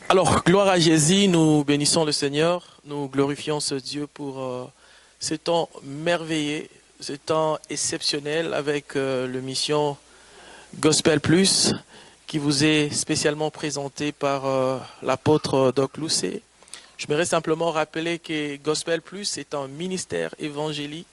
Alors, gloire à Jésus, nous bénissons le Seigneur, nous glorifions ce Dieu pour ce temps merveilleux, ce temps exceptionnel avec le mission Gospel Plus qui vous est spécialement présenté par l'apôtre Doc Lucé. Je voudrais simplement rappeler que Gospel Plus est un ministère évangélique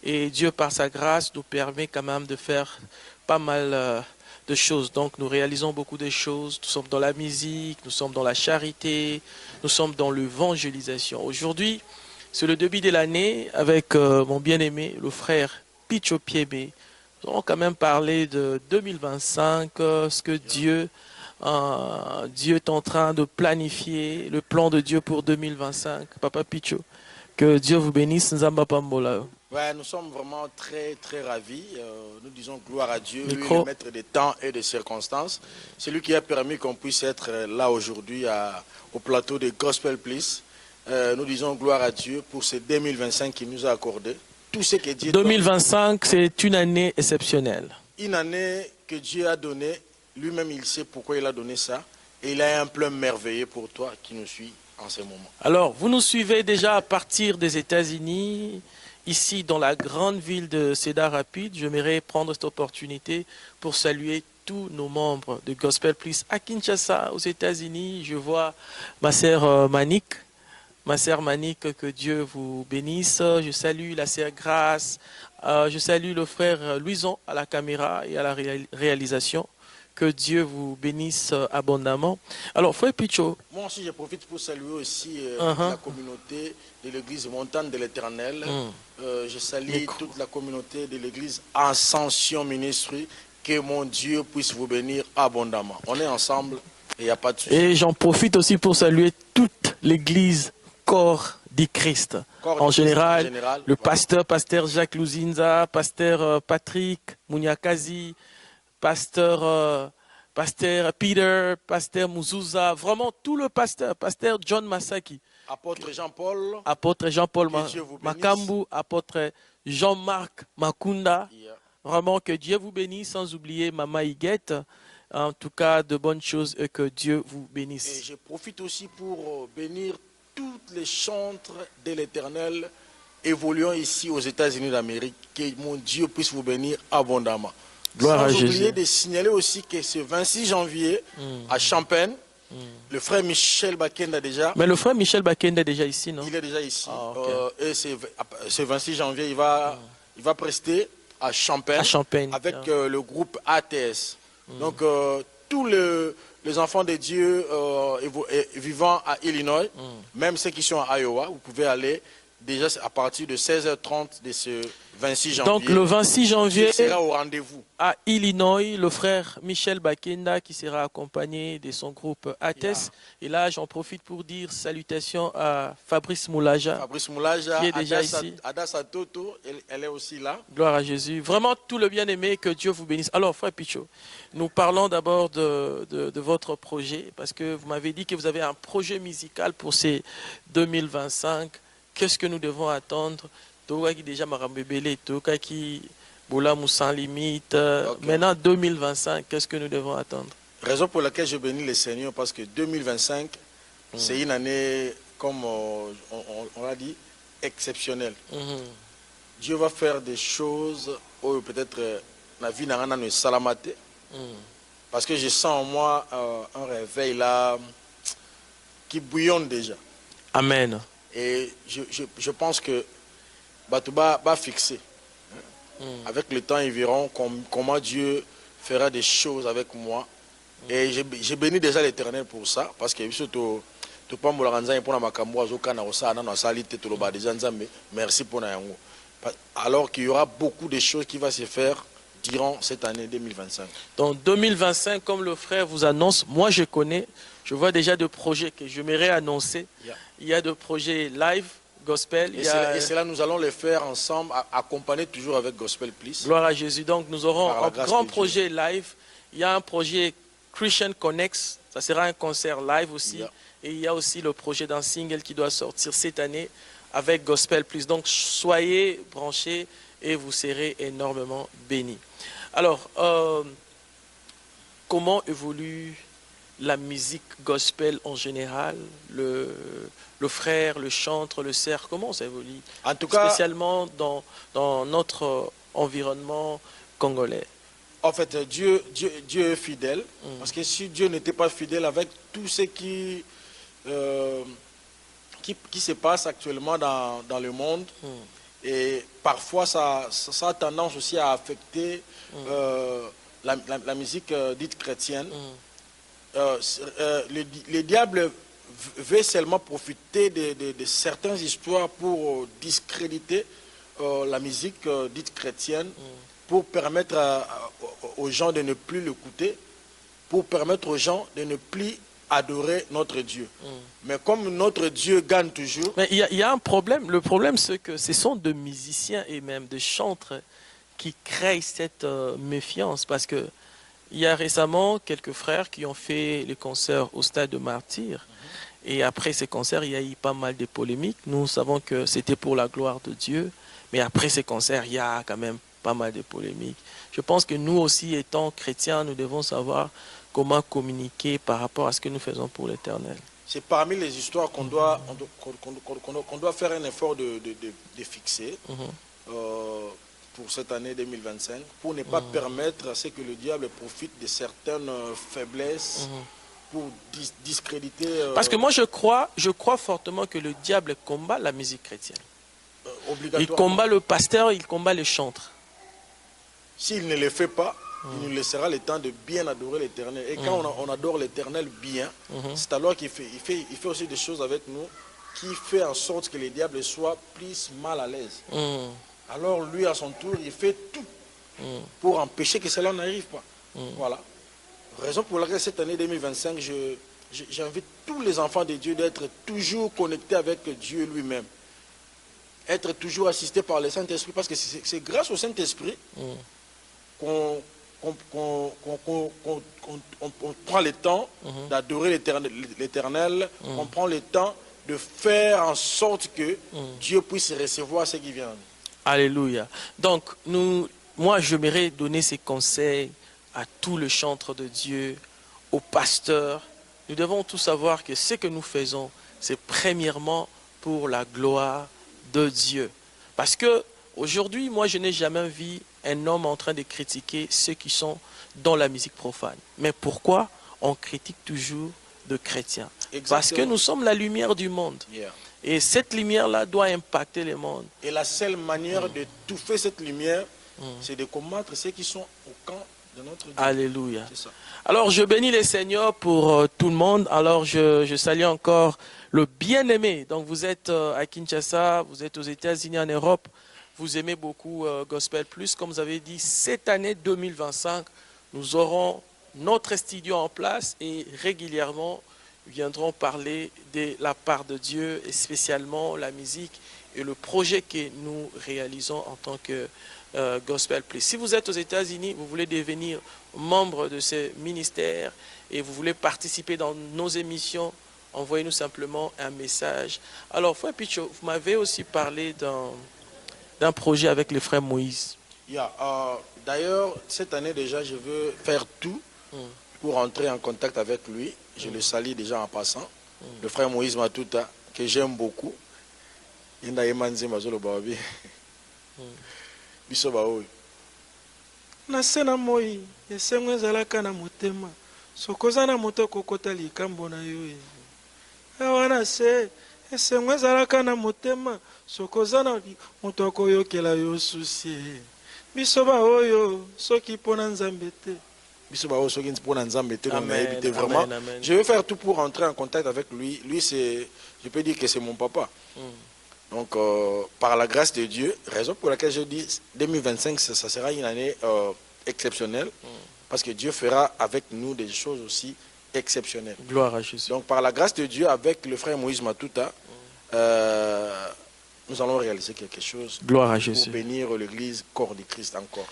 et Dieu, par sa grâce, nous permet quand même de faire pas mal de choses. Donc, nous réalisons beaucoup de choses. Nous sommes dans la musique, nous sommes dans la charité, nous sommes dans l'évangélisation. Aujourd'hui, c'est le début de l'année avec mon bien-aimé, le frère Picho Piebe. Nous allons quand même parler de 2025, ce que Dieu est en train de planifier, le plan de Dieu pour 2025. Papa Picho, que Dieu vous bénisse. Ouais, nous sommes vraiment très, très ravis. Nous disons gloire à Dieu, lui, le maître des temps et des circonstances. C'est lui qui a permis qu'on puisse être là aujourd'hui au plateau de Gospel Plus. Nous disons gloire à Dieu pour ce 2025 qu'il nous a accordé. Tout ce que Dieu 2025, c'est une année exceptionnelle. Une année que Dieu a donnée. Lui-même, il sait pourquoi il a donné ça. Et il a un plan merveilleux pour toi qui nous suit en ce moment. Alors, vous nous suivez déjà à partir des États-Unis. Ici, dans la grande ville de Cedar Rapids, j'aimerais prendre cette opportunité pour saluer tous nos membres de Gospel Plus à Kinshasa, aux États-Unis. Je vois ma sœur Manik. Ma sœur Manik, que Dieu vous bénisse. Je salue la sœur Grace. Je salue le frère Louison à la caméra et à la réalisation. Que Dieu vous bénisse abondamment. Alors, frère Picho. Moi aussi, je profite pour saluer aussi la communauté de l'église Montagne de l'Éternel. Je salue toute la communauté de l'église Ascension Ministry. Que mon Dieu puisse vous bénir abondamment. On est ensemble et il n'y a pas de souci. Et j'en profite aussi pour saluer toute l'église Corps du Christ. En général, le pasteur Jacques Luzinza, pasteur Patrick Munyakazi, pasteur Peter, pasteur Muzuza, vraiment tout le pasteur John Masaki. Apôtre Jean-Paul. Apôtre Jean-Paul Makambu, apôtre Jean-Marc Makunda. Vraiment que Dieu vous bénisse, sans oublier Mama Higuette. En tout cas, de bonnes choses et que Dieu vous bénisse. Et je profite aussi pour bénir toutes les chantres de l'Éternel évoluant ici aux États-Unis d'Amérique. Que mon Dieu puisse vous bénir abondamment. Gloire à Sans Jésus. oublier de signaler aussi que ce 26 janvier, à Champagne, le frère Michel Bakenda déjà. Mais le frère Michel Bakenda est déjà ici, non? Il est déjà ici. Et ce 26 janvier, il va prester à Champagne, avec le groupe ATS. Donc, tous les enfants de Dieu vivant à Illinois, même ceux qui sont à Iowa, vous pouvez aller déjà à partir de 16h30 de ce 26 janvier. Donc le 26 janvier, sera au rendez-vous à Illinois, le frère Michel Bakenda qui sera accompagné de son groupe ATES. Et là, j'en profite pour dire salutations à Fabrice Moulaja. Fabrice Moulaja, qui est déjà ici. Adassa Toto, elle est aussi là. Gloire à Jésus. Vraiment tout le bien-aimé, que Dieu vous bénisse. Alors, frère Picho, nous parlons d'abord de votre projet, parce que vous m'avez dit que vous avez un projet musical pour ces 2025. Qu'est-ce que nous devons attendre? Toka qui déjà m'a rembébélé, Toka qui Boula Moussa limite. Maintenant 2025, qu'est-ce que nous devons attendre? Raison pour laquelle je bénis le Seigneur, parce que 2025, c'est une année, comme on l'a dit, exceptionnelle. Dieu va faire des choses où peut-être la vie n'a ne salamate. Parce que je sens en moi un réveil là qui bouillonne déjà. Amen. Et je pense que Batouba va fixer. Avec le temps, ils verront comment Dieu fera des choses avec moi. Et je bénis déjà l'Éternel pour ça. Parce que merci pour nous. Alors qu'il y aura beaucoup de choses qui vont se faire durant cette année 2025. Donc 2025, comme le frère vous annonce, moi je connais, je vois déjà des projets que j'aimerais annoncer. Il y a des projets live, gospel. Et cela, nous allons les faire ensemble, accompagnés toujours avec Gospel Plus. Gloire à Jésus. Donc nous aurons un grand projet live. Il y a un projet Christian Connects, ça sera un concert live aussi. Et il y a aussi le projet d'un single qui doit sortir cette année avec Gospel Plus. Donc soyez branchés et vous serez énormément bénis. Alors, comment évolue la musique gospel en général, le frère, le chantre, le cerf, comment ça évolue? En tout cas, spécialement dans notre environnement congolais. En fait, Dieu est fidèle. Parce que si Dieu n'était pas fidèle avec tout ce qui se passe actuellement dans le monde, et parfois ça a tendance aussi à affecter la musique dite chrétienne. Le diable veut seulement profiter de certaines histoires pour discréditer la musique dite chrétienne, pour permettre aux gens de ne plus l'écouter, pour permettre aux gens de ne plus adorer notre Dieu. Mais comme notre Dieu gagne toujours... Mais il y a un problème. Le problème, c'est que ce sont de musiciens et même de chantres qui créent cette méfiance. Parce que il y a récemment quelques frères qui ont fait les concerts au stade de Martyrs. Et après ces concerts, il y a eu pas mal de polémiques. Nous savons que c'était pour la gloire de Dieu. Mais après ces concerts, il y a quand même pas mal de polémiques. Je pense que nous aussi, étant chrétiens, nous devons savoir comment communiquer par rapport à ce que nous faisons pour l'Éternel. C'est parmi les histoires qu'on doit faire un effort de fixer pour cette année 2025, pour ne pas permettre à ce que le diable profite de certaines faiblesses pour discréditer... Parce que moi, je crois fortement que le diable combat la musique chrétienne. Il combat le pasteur, il combat les chantres. S'il ne le fait pas, il nous laissera le temps de bien adorer l'Éternel. Et quand on adore l'Éternel bien, c'est alors qu'il fait aussi des choses avec nous qui fait en sorte que le diable soit plus mal à l'aise. Alors lui, à son tour, il fait tout pour empêcher que cela n'arrive pas. Voilà. Raison pour laquelle cette année 2025, j'invite tous les enfants de Dieu d'être toujours connectés avec Dieu lui-même. Être toujours assistés par le Saint-Esprit, parce que c'est grâce au Saint-Esprit qu'on prend le temps d'adorer l'Éternel, on prend le temps de faire en sorte que Dieu puisse recevoir ce qui vient. Alléluia. Donc, moi, j'aimerais donner ces conseils à tous les chantres de Dieu, aux pasteurs. Nous devons tous savoir que ce que nous faisons, c'est premièrement pour la gloire de Dieu. Parce que aujourd'hui, moi, je n'ai jamais vu un homme en train de critiquer ceux qui sont dans la musique profane. Mais pourquoi on critique toujours de chrétiens? Exactement. Parce que nous sommes la lumière du monde. Et cette lumière-là doit impacter le monde. Et la seule manière de toucher cette lumière, c'est de combattre ceux qui sont au camp de notre Dieu. Alléluia. Alors, je bénis les Seigneurs pour tout le monde. Alors, je salue encore le bien-aimé. Donc, vous êtes à Kinshasa, vous êtes aux États-Unis, en Europe. Vous aimez beaucoup Gospel Plus. Comme vous avez dit, cette année 2025, nous aurons notre studio en place et régulièrement, nous viendrons parler de la part de Dieu et spécialement la musique et le projet que nous réalisons en tant que Gospel Plus. Si vous êtes aux États-Unis, vous voulez devenir membre de ce ministère et vous voulez participer dans nos émissions, envoyez-nous simplement un message. Alors, Frère Picho, vous m'avez aussi parlé d'un projet avec le frère Moïse. D'ailleurs, cette année déjà, je veux faire tout pour entrer en contact avec lui. Je le salue déjà en passant. Le frère Moïse Matuta, que j'aime beaucoup. Il n'a pas dit que bisoba oyo nasena moi esengo ezalaka na motema sokoza na moto kokota likambo na yo awa na se esengo ezalaka na motema sokoza na moto akoyokela yo susi bisoba oyo soki pona nzambe te bisoba oyo soki pona nzambe te donc nayebi te vraiment. Je vais faire tout pour entrer en contact avec lui. Lui, c'est, je peux dire que c'est mon papa. Donc, par la grâce de Dieu, raison pour laquelle je dis 2025, ça sera une année exceptionnelle, parce que Dieu fera avec nous des choses aussi exceptionnelles. Gloire à Jésus. Donc, par la grâce de Dieu, avec le frère Moïse Matuta, nous allons réaliser quelque chose. Gloire à Jésus. Pour bénir l'église, corps de Christ encore.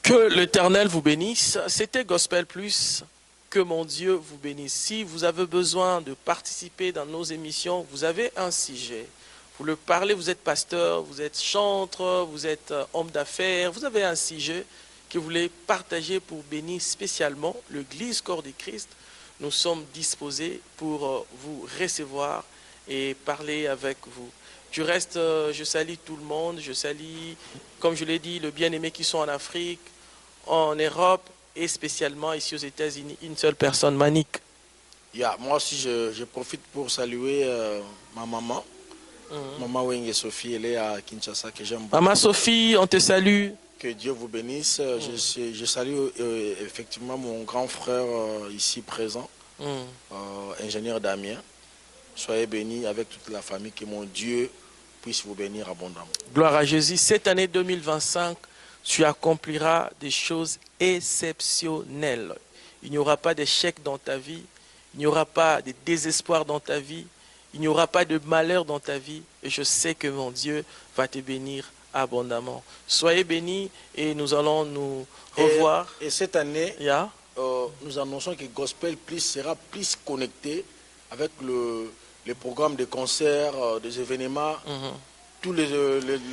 Que l'Éternel vous bénisse. C'était Gospel Plus. Que mon Dieu vous bénisse. Si vous avez besoin de participer dans nos émissions, vous avez un sujet. Vous le parlez, vous êtes pasteur, vous êtes chantre, vous êtes homme d'affaires, vous avez un sujet que vous voulez partager pour bénir spécialement l'église corps de Christ. nous sommes disposés pour vous recevoir et parler avec vous. Du reste, je salue tout le monde, je salue, comme je l'ai dit, le bien-aimé qui sont en Afrique, en Europe et spécialement ici aux États-Unis, une seule personne, Manik. Moi aussi, je profite pour saluer ma maman. Maman Wenge Sophie, elle est à Kinshasa, que j'aime beaucoup. Maman Sophie, on te salue. Que Dieu vous bénisse. Je salue effectivement mon grand frère ici présent, ingénieur Damien. Soyez bénis avec toute la famille, que mon Dieu puisse vous bénir abondamment. Gloire à Jésus. Cette année 2025, tu accompliras des choses exceptionnelles. Il n'y aura pas d'échec dans ta vie. Il n'y aura pas de désespoir dans ta vie. Il n'y aura pas de malheur dans ta vie. Et je sais que mon Dieu va te bénir abondamment. Soyez bénis et nous allons nous revoir. Et cette année, nous annonçons que Gospel Plus sera plus connecté avec les programmes de concerts, des événements. Tous les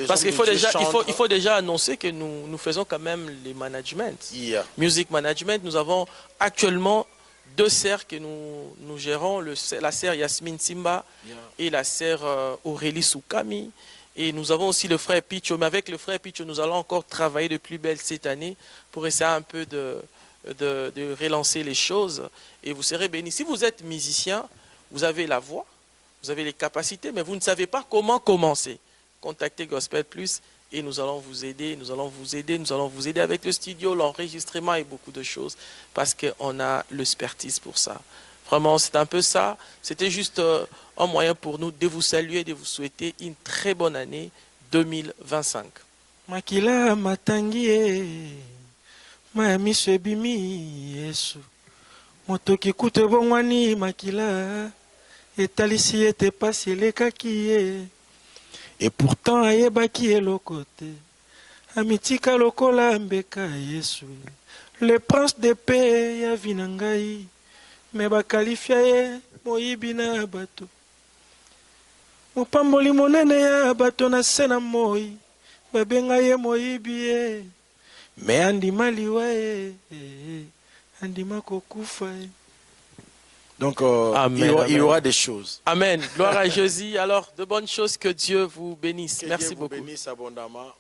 Parce qu'il faut déjà annoncer que nous faisons quand même les managements. Music management, nous avons actuellement 2 sœurs que nous gérons, la sœur Yasmine Simba et la sœur Aurélie Soukami. Et nous avons aussi le frère Picho. Mais avec le frère Picho, nous allons encore travailler de plus belle cette année pour essayer un peu de relancer les choses. Et vous serez bénis. Si vous êtes musicien, vous avez la voix, vous avez les capacités, mais vous ne savez pas comment commencer. Contactez Gospel Plus et nous allons vous aider, nous allons vous aider avec le studio, l'enregistrement et beaucoup de choses parce qu'on a l'expertise pour ça. Vraiment, c'est un peu ça. C'était juste un moyen pour nous de vous saluer, de vous souhaiter une très bonne année 2025. Makila matangie, Miami sebimi Yesu. Motoki kute bongwani makila, etalisi ete pasi elekaki. Et pourtant ayebaki elokote, amitika lokola mbeka Yesu. Le prince de paix ya vinangai, me bakalifia ye moyibi na bato. Mopamboli monene ya bato na sena moi, babenga ye moyibi ye. Me andima liwa ye, andima kokufa ye. Donc, il y aura des choses. Amen. Gloire à Jésus. Alors, de bonnes choses, que Dieu vous bénisse. Merci beaucoup. Que Dieu vous bénisse abondamment.